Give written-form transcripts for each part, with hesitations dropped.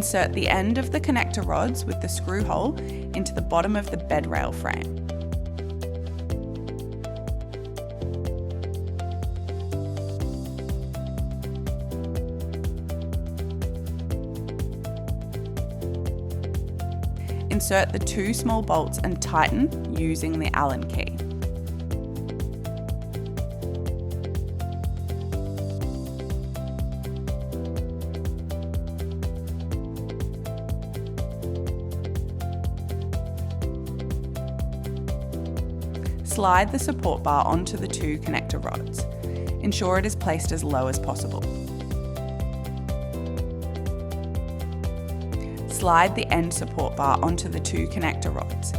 Insert the end of the connector rods with the screw hole into the bottom of the bed rail frame. Insert the 2 small bolts and tighten using the Allen key. Slide the support bar onto the 2 connector rods. Ensure it is placed as low as possible. Slide the end support bar onto the 2 connector rods.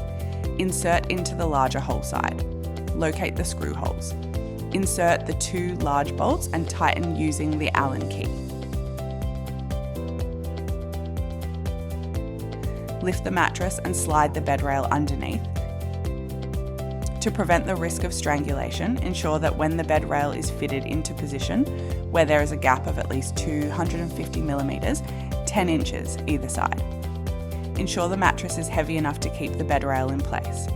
Insert into the larger hole side. Locate the screw holes. Insert the 2 large bolts and tighten using the Allen key. Lift the mattress and slide the bed rail underneath. To prevent the risk of strangulation, ensure that when the bed rail is fitted into position, where there is a gap of at least 250mm, 10 inches either side. Ensure the mattress is heavy enough to keep the bed rail in place.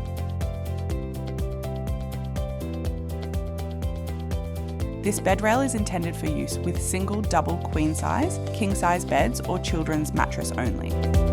This bed rail is intended for use with single, double, queen size, king size beds or children's mattress only.